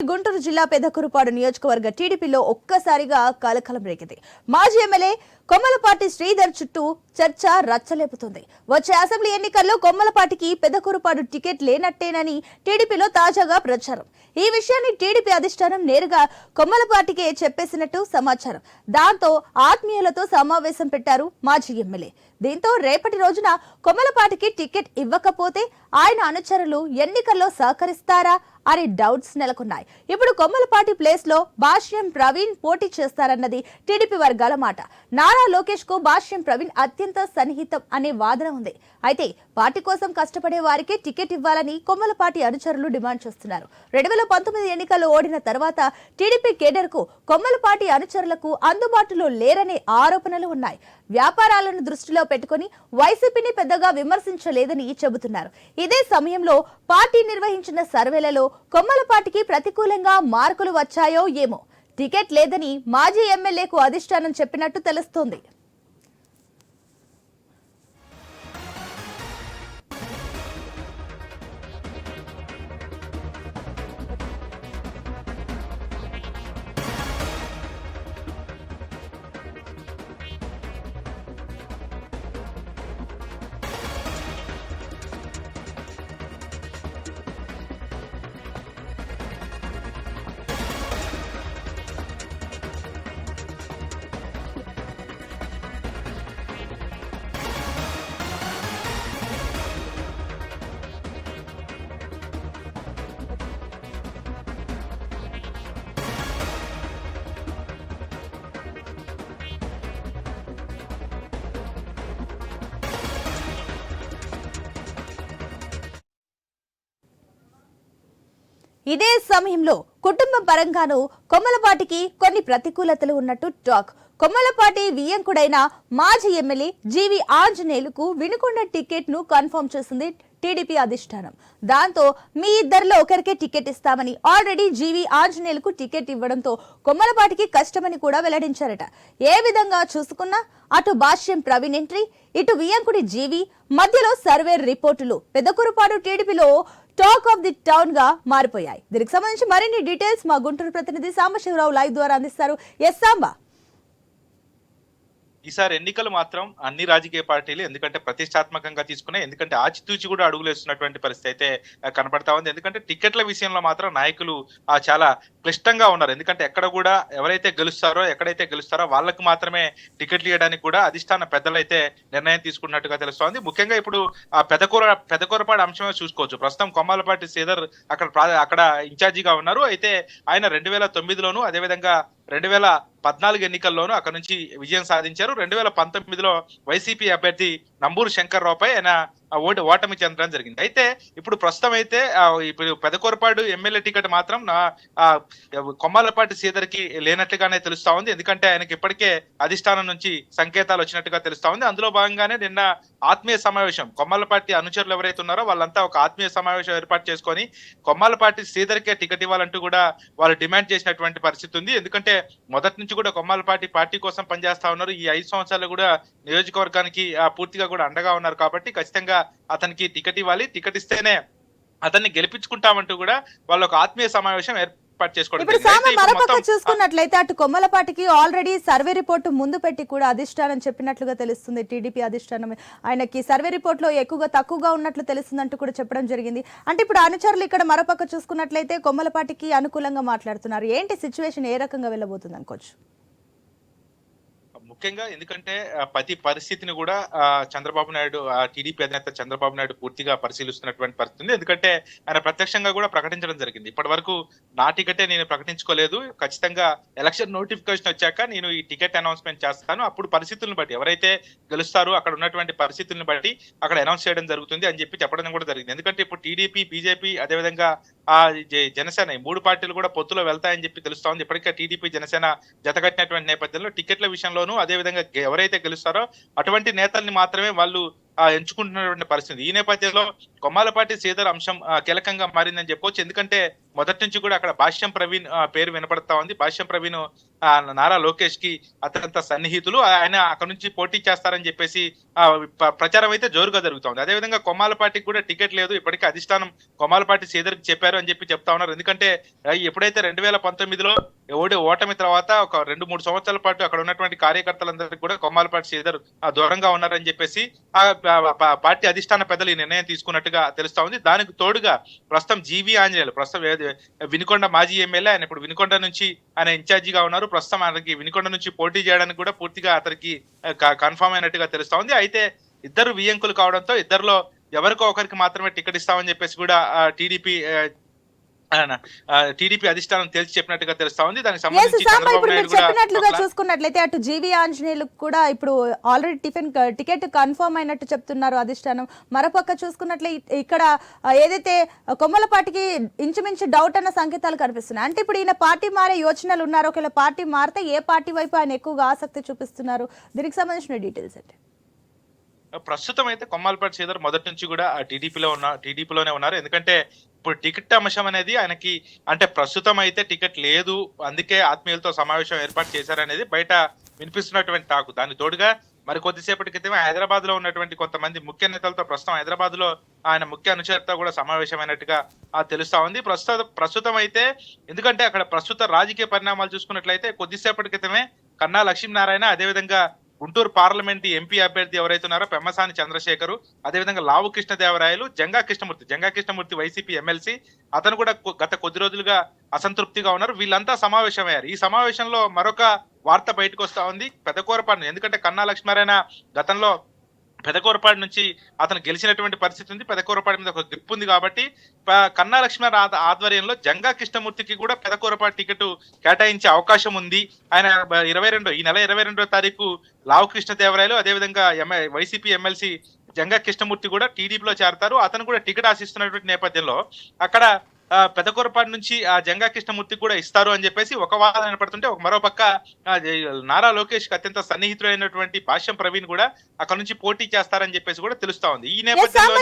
గుంటూరు జిల్లా పెదకూరుపాడు నియోజకవర్గ టీడీపీలో ఒక్కసారిగా కలకలం రేగింది. మాజీ ఎమ్మెల్యే కొమ్మలపాటి శ్రీధర్ చుట్టూ చర్చ రచ్చలేపుతుంది. వచ్చే అసెంబ్లీ ఎన్నికల్లో కొమ్మలపాటికి పెదకూరుపాడు టికెట్ లేనట్టేనని టీడీపీలో తాజాగా ప్రచారం. ఈ విషయాన్ని టీడీపీ అధిష్టానం నేరుగా కొమ్మలపాటికే చెప్పేసినట్టు సమాచారం. దాంతో ఆత్మీయులతో సమావేశం పెట్టారు మాజీ ఎమ్మెల్యే. దీంతో రేపటి రోజున కొమ్మలపాటికి టికెట్ ఇవ్వకపోతే ఆయన అనుచరులు ఎన్నికల్లో సహకరిస్తారా అని డౌట్స్ నెలకొన్నాయి. ఇప్పుడు కొమ్మలపాటి ప్లేస్ లో భాష్యం ప్రవీణ్ పోటీ చేస్తారన్నది టీడీపీ వర్గాల మాట. నారా లోకేష్ కు భాష్యం ప్రవీణ్ అత్యంత సన్నిహితం అనే వాదన ఉంది. అయితే పార్టీ కోసం కష్టపడే వారికి టికెట్ ఇవ్వాలని కొమ్మలపాటి అనుచరులు డిమాండ్ చేస్తున్నారు. 2019 ఎన్నికల్లో ఓడిన తర్వాత టీడీపీ కేడర్ కు కొమ్మలపాటి అనుచరులకు అందుబాటులో లేరనే ఆరోపణలు ఉన్నాయి. వ్యాపారాలను దృష్టిలో పెట్టుకుని వైసీపీని పెద్దగా విమర్శించలేదని చెబుతున్నారు. ఇదే సమయంలో పార్టీ నిర్వహించిన సర్వేలలో కొమ్మలపాటికి ప్రతికూలంగా మార్కులు వచ్చాయో ఏమో. టికెట్ లేదని మాజీ ఎమ్మెల్యేకు అధిష్టానం చెప్పినట్టు తెలుస్తోంది. ఇదే సమయంలో కుటుంబం పరంగానూ కొమ్మలపాటికి కొన్ని ప్రతికూలతలు ఉన్నట్టు టాక్. కొమ్మలపాటి వియ్యంకుడైన మాజీ ఎమ్మెల్యే జీవి ఆంజనేయులకు వినుకొండ టికెట్ ను కన్ఫర్మ్ చేసింది టీడీపీ అధిష్టానం. దాంతో మీ ఇద్దరిలో ఒకరికే టికెట్ ఇస్తామని ఆల్రెడీ జీవి ఆంజనేయులకు టికెట్ ఇవ్వడంతో కొమ్మలపాటికి కష్టమని కూడా వెల్లడించారట. ఏ విధంగా చూసుకున్నా అటు భాష్యం ప్రవీణ్ ఎంట్రీ, ఇటు వియ్యంకుడి జీవి మధ్యలో సర్వే రిపోర్టులు పెదకూరుపాడు టీడీపీలో టాక్ ఆఫ్ ది టౌన్ గా మారిపోయాయి. దీనికి సంబంధించి మరిన్ని డీటెయిల్స్ మా గుంటూరు ప్రతినిధి సాంబశివరావు లైవ్ ద్వారా అందిస్తారు. ఎస్ సాంబా. ఈసారి ఎన్నికలు మాత్రం అన్ని రాజకీయ పార్టీలు ఎందుకంటే ప్రతిష్టాత్మకంగా తీసుకునే, ఎందుకంటే ఆచితూచి కూడా అడుగులు వేస్తున్నటువంటి పరిస్థితి అయితే కనపడతా ఉంది. ఎందుకంటే టికెట్ల విషయంలో మాత్రం నాయకులు చాలా క్లిష్టంగా ఉన్నారు. ఎందుకంటే ఎక్కడ కూడా ఎవరైతే ఎక్కడైతే గెలుస్తారో వాళ్ళకు మాత్రమే టికెట్లు ఇవ్వడానికి కూడా అధిష్టాన పెద్దలైతే నిర్ణయం తీసుకున్నట్టుగా తెలుస్తోంది. ముఖ్యంగా ఇప్పుడు పెదకూరపాడు అంశమే చూసుకోవచ్చు. ప్రస్తుతం కొమ్మలపాటి శ్రీధర్ అక్కడ ఇన్ఛార్జిగా ఉన్నారు. అయితే ఆయన 2009లోను అదేవిధంగా 2014 ఎన్నికల్లోనూ అక్కడ నుంచి విజయం సాధించారు. 2019లో వైసీపీ అభ్యర్థి నంబూరు శంకర్రావుపై ఆయన ఓటమి చెందడం జరిగింది. అయితే ఇప్పుడు ప్రస్తుతం అయితే ఇప్పుడు పెదకూరపాడు ఎమ్మెల్యే టికెట్ మాత్రం కొమ్మలపాటి శ్రీధర్కి లేనట్లుగానే తెలుస్తా ఉంది. ఎందుకంటే ఆయనకి ఇప్పటికే అధిష్టానం నుంచి సంకేతాలు వచ్చినట్టుగా తెలుస్తా ఉంది. అందులో భాగంగానే నిన్న ఆత్మీయ సమావేశం, కొమ్మలపాటి అనుచరులు ఎవరైతే ఉన్నారో వాళ్ళంతా ఒక ఆత్మీయ సమావేశం ఏర్పాటు చేసుకొని కొమ్మలపాటి శ్రీధర్కే టికెట్ ఇవ్వాలంటూ కూడా వాళ్ళు డిమాండ్ చేసినటువంటి పరిస్థితి ఉంది. ఎందుకంటే మొదటి నుంచి కూడా కొమ్మలపాటి పార్టీ కోసం పనిచేస్తా ఉన్నారు. ఈ 5 సంవత్సరాలు కూడా నియోజకవర్గానికి పూర్తిగా కూడా అండగా ఉన్నారు. కాబట్టి ఖచ్చితంగా అతనికి టికెట్ ఇవ్వాలి, టికెట్ ఇస్తేనే అతన్ని గెలిపించుకుంటామంటూ కూడా వాళ్ళు ఒక ఆత్మీయ సమావేశం ఏర్పాటు చేసుకోవడం. ఇప్పుడు చూసుకున్నట్లయితే అటు కొమ్మలపాటికి ఆల్రెడీ సర్వే రిపోర్టు ముందు పెట్టి కూడా అధిష్టానం చెప్పినట్లుగా తెలుస్తుంది. టీడీపీ అధిష్టానం ఆయనకి సర్వే రిపోర్ట్ లో తక్కువగా ఉన్నట్లు తెలుస్తుందంటూ కూడా చెప్పడం జరిగింది. అంటే ఇప్పుడు అనుచరులు ఇక్కడ మరోపక్క చూసుకున్నట్లయితే కొమ్మలపాటికి అనుకూలంగా మాట్లాడుతున్నారు. ఏంటి సిచ్యువేషన్, ఏ రకంగా వెళ్ళబోతుంది అనుకోవచ్చు? ముఖ్యంగా ఎందుకంటే ప్రతి పరిస్థితిని కూడా చంద్రబాబు నాయుడు, టీడీపీ అధినేత చంద్రబాబు నాయుడు పూర్తిగా పరిశీలిస్తున్నటువంటి పరిస్థితి ఉంది. ఎందుకంటే ఆయన ప్రత్యక్షంగా కూడా ప్రకటించడం జరిగింది. ఇప్పటి వరకు నా టికెటే నేను ప్రకటించుకోలేదు, ఖచ్చితంగా ఎలక్షన్ నోటిఫికేషన్ వచ్చాక నేను ఈ టికెట్ అనౌన్స్మెంట్ చేస్తాను, అప్పుడు పరిస్థితులను బట్టి ఎవరైతే గెలుస్తారో అక్కడ ఉన్నటువంటి పరిస్థితులను బట్టి అక్కడ అనౌన్స్ చేయడం జరుగుతుంది అని చెప్పడం కూడా జరిగింది. ఎందుకంటే ఇప్పుడు టీడీపీ, బీజేపీ అదేవిధంగా జనసేన ఈ 3 పార్టీలు కూడా పొత్తులో వెళ్తాయని చెప్పి తెలుస్తా ఉంది. ఇప్పటికే టీడీపీ, జనసేన జతకట్టినటువంటి నేపథ్యంలో టికెట్ల విషయంలోనూ అదేవిధంగా ఎవరైతే గెలుస్తారో అటువంటి నేతల్ని మాత్రమే వాళ్ళు ఎంచుకుంటున్నటువంటి పరిస్థితి. ఈ నేపథ్యంలో కొమ్మాలపాటి శ్రీధర్ అంశం కీలకంగా మారిందని చెప్పొచ్చు. ఎందుకంటే మొదటి నుంచి కూడా అక్కడ భాష్యం ప్రవీణ్ పేరు వినపడతా ఉంది. భాష్యం ప్రవీణ్ నారా లోకేష్ కి అత్యంత సన్నిహితులు. ఆయన అక్కడ నుంచి పోటీ చేస్తారని చెప్పేసి ప్రచారం అయితే జోరుగా జరుగుతోంది. అదేవిధంగా కొమ్మాలపాటికి కూడా టికెట్ లేదు. ఇప్పటికే అధిష్టానం కొమ్మాలపాటి శ్రీధర్ కి చెప్పారు అని చెప్పి చెప్తా ఉన్నారు. ఎందుకంటే ఎప్పుడైతే 2019లో ఓటమి తర్వాత ఒక 2-3 సంవత్సరాల పాటు అక్కడ ఉన్నటువంటి కార్యకర్తలందరికీ కూడా కొమ్మాలపాటి శ్రీధర్ దూరంగా ఉన్నారని చెప్పేసి పార్టీ అధిష్టాన పెద్దలు ఈ నిర్ణయం తీసుకున్నట్టుగా తెలుస్తా ఉంది. దానికి తోడుగా ప్రస్తుతం జీవీ ఆంజనేయులు ప్రస్తుతం వినుకొండ మాజీ ఎమ్మెల్యే, ఆయన ఇప్పుడు వినుకొండ నుంచి ఆయన ఇన్ఛార్జిగా ఉన్నారు. ప్రస్తుతం ఆయనకి వినుకొండ నుంచి పోటీ చేయడానికి కూడా పూర్తిగా అతనికి కన్ఫర్మ్ అయినట్టుగా తెలుస్తా ఉంది. అయితే ఇద్దరు వియంకులు కావడంతో ఇద్దరిలో ఎవరికో ఒకరికి మాత్రమే టికెట్ ఇస్తామని చెప్పేసి కూడా టీడీపీ అధిష్టానం తేల్చి చెప్పినట్టుగా తెలుస్తా ఉంది. దానికి సంబంధించి ఇప్పుడు మీరు చెప్పినట్లుగా చూసుకున్నట్లయితే అటు జీవీ ఆంజనేయులకు కూడా ఇప్పుడు ఆల్రెడీ టికెట్ కన్ఫర్మ్ అయినట్టు చెప్తున్నారు అధిష్టానం. మరోపక్క చూసుకున్నట్లయితే ఇక్కడ ఏదైతే కొమ్మలపాటికి ఇంచుమించు డౌట్ అన్న సంకేతాలు కనిపిస్తున్నాయి. అంటే ఇప్పుడు ఈయన పార్టీ మారే యోచనలు ఉన్నారు. ఒకవేళ పార్టీ మారితే ఏ పార్టీ వైపు ఆయన ఎక్కువగా ఆసక్తి చూపిస్తున్నారు? దీనికి సంబంధించిన డీటెయిల్స్ అంటే ప్రస్తుతం అయితే కొమ్మాలపాటి శ్రీధర్ మొదటి నుంచి కూడా టీడీపీలోనే ఉన్నారు. ఎందుకంటే ఇప్పుడు టికెట్ అంశం అనేది ఆయనకి అంటే ప్రస్తుతం అయితే టికెట్ లేదు, అందుకే ఆత్మీయులతో సమావేశం ఏర్పాటు చేశారనేది బయట వినిపిస్తున్నటువంటి టాకు. దాని తోడుగా మరి కొద్దిసేపటి క్రితమే హైదరాబాద్ లో ఉన్నటువంటి కొంతమంది ముఖ్య నేతలతో ప్రస్తుతం హైదరాబాద్ లో ఆయన ముఖ్య అనుచరులతో కూడా సమావేశమైనట్టుగా తెలుస్తా ఉంది. ప్రస్తుతం అయితే ఎందుకంటే అక్కడ ప్రస్తుత రాజకీయ పరిణామాలు చూసుకున్నట్లయితే కొద్దిసేపటి క్రితమే కన్నా లక్ష్మీనారాయణ, అదేవిధంగా గుంటూరు పార్లమెంట్ ఎంపీ అభ్యర్థి ఎవరైతే ఉన్నారో పెమ్మసాని చంద్రశేఖర్, అదేవిధంగా లావు కృష్ణదేవరాయలు, జంగా కృష్ణమూర్తి వైసీపీ ఎమ్మెల్సీ, అతను కూడా గత కొద్ది రోజులుగా అసంతృప్తిగా ఉన్నారు. వీళ్ళంతా సమావేశమయ్యారు. ఈ సమావేశంలో మరొక వార్త బయటకు వస్తా ఉంది. పెదకూరపాడు, ఎందుకంటే కన్నా లక్ష్మీనారాయణ గతంలో పెదకూరపాడు నుంచి అతను గెలిచినటువంటి పరిస్థితి ఉంది. పెదకూరపాడు మీద ఒక గ్రిప్ ఉంది కాబట్టి కన్నా లక్ష్మీనారాయణ ఆధ్వర్యంలో జంగా కృష్ణమూర్తికి కూడా పెదకూరపాడు టికెట్ కేటాయించే అవకాశం ఉంది. ఆయన ఈ నెల 22వ తారీఖు లావు కృష్ణదేవరాయలు, అదేవిధంగా వైసీపీ ఎమ్మెల్సీ జంగా కృష్ణమూర్తి కూడా టీడీపీలో చేరతారు. అతను కూడా టికెట్ ఆశిస్తున్నటువంటి నేపథ్యంలో అక్కడ పెదకూరపాడు నుంచి జంగా కృష్ణమూర్తి కూడా ఇస్తారు అని చెప్పేసి ఒక వాదన వినపడుతుంటే, ఒక మరోపక్క నారా లోకేష్ కి అత్యంత సన్నిహితులైనటువంటి భాష్యం ప్రవీణ్ కూడా అక్కడ నుంచి పోటీ చేస్తారని చెప్పేసి కూడా తెలుస్తా ఉంది. ఈ నేపథ్యంలో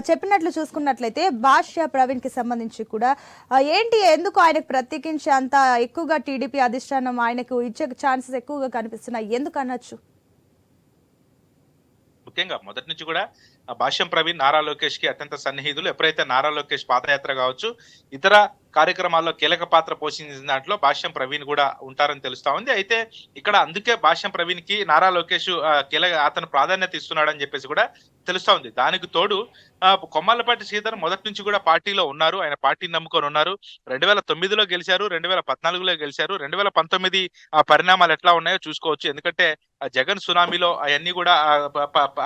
చెప్పినట్లు చూసుకున్నట్లయితే భాష్య ప్రవీణ్ కి సంబంధించి కూడా ఎందుకు ఆయనకు ప్రత్యేకించి అంత ఎక్కువగా టీడీపీ అధిష్టానం ఆయనకు ఇచ్చే ఛాన్సెస్ ఎక్కువగా కనిపిస్తున్నాయి, ఎందుకు అనొచ్చు? ముఖ్యంగా మొదటి నుంచి కూడా భాష్యం ప్రవీణ్ నారా లోకేష్ కి అత్యంత సన్నిహితులు. ఎప్పుడైతే నారా లోకేష్ పాదయాత్ర కావచ్చు, ఇతర కార్యక్రమాల్లో కీలక పాత్ర పోషించిన దాంట్లో భాష్యం ప్రవీణ్ కూడా ఉంటారని తెలుస్తా ఉంది. అయితే ఇక్కడ అందుకే భాష్యం ప్రవీణ్ కి నారా లోకేష్ అతను ప్రాధాన్యత ఇస్తున్నాడని చెప్పేసి కూడా తెలుస్తా ఉంది. దానికి తోడు కొమ్మాలపాటి శ్రీధర్ మొదటి నుంచి కూడా పార్టీలో ఉన్నారు. ఆయన పార్టీని నమ్ముకొని ఉన్నారు. 2009లో గెలిచారు, 2014లో గెలిచారు. 2019 పరిణామాలు ఎట్లా ఉన్నాయో చూసుకోవచ్చు. ఎందుకంటే జగన్ సునామీలో అవన్నీ కూడా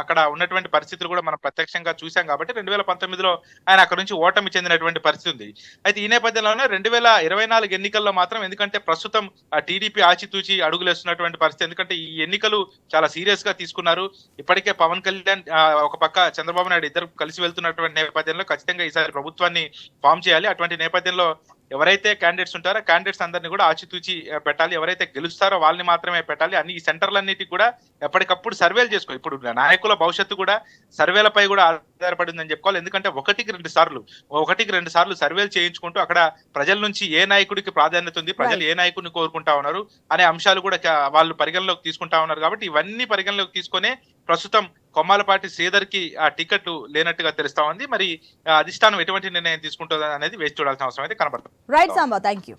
అక్కడ ఉన్నటువంటి పరిస్థితులు కూడా మనం ప్రత్యక్షంగా చూసాం కాబట్టి 2019లో ఆయన అక్కడ నుంచి ఓటమి చెందినటువంటి పరిస్థితి ఉంది. అయితే ఈ నేపథ్యంలోనే 2024 ఎన్నికల్లో మాత్రం, ఎందుకంటే ప్రస్తుతం టీడీపీ ఆచితూచి అడుగులేస్తున్నటువంటి పరిస్థితి. ఎందుకంటే ఈ ఎన్నికలు చాలా సీరియస్ గా తీసుకున్నారు. ఇప్పటికే పవన్ కళ్యాణ్ ఒక పక్క చంద్రబాబు నాయుడు ఇద్దరు కలిసి వెళ్తున్నటువంటి నేపథ్యంలో ఖచ్చితంగా ఈసారి ప్రభుత్వాన్ని ఫామ్ చేయాలి. అటువంటి నేపథ్యంలో ఎవరైతే క్యాండిడేట్స్ ఉంటారో క్యాండిడేట్స్ అందరినీ కూడా ఆచితూచి పెట్టాలి. ఎవరైతే గెలుస్తారో వాళ్ళని మాత్రమే పెట్టాలి. అన్ని ఈ సెంటర్లన్నిటికీ కూడా ఎప్పటికప్పుడు సర్వేలు చేసుకో. ఇప్పుడు నాయకుల భవిష్యత్తు కూడా సర్వేలపై కూడా ఆధారపడిందని చెప్పుకోవాలి. ఎందుకంటే ఒకటికి రెండు సార్లు సర్వేలు చేయించుకుంటూ అక్కడ ప్రజల నుంచి ఏ నాయకుడికి ప్రాధాన్యత ఉంది, ప్రజలు ఏ నాయకుడిని కోరుకుంటా ఉన్నారు అనే అంశాలు కూడా వాళ్ళు పరిగణలోకి తీసుకుంటా ఉన్నారు. కాబట్టి ఇవన్నీ పరిగణలోకి తీసుకునే ప్రస్తుతం కొమ్మాలపాటి శ్రీధర్ కి ఆ టికెట్ లేనట్టుగా తెలుస్తా ఉంది. మరి అధిష్టానం ఎటువంటి నిర్ణయం తీసుకుంటుందో అనేది వేచి చూడాల్సిన అవసరం అయితే కనబడుతుంది. Right Samba, thank you.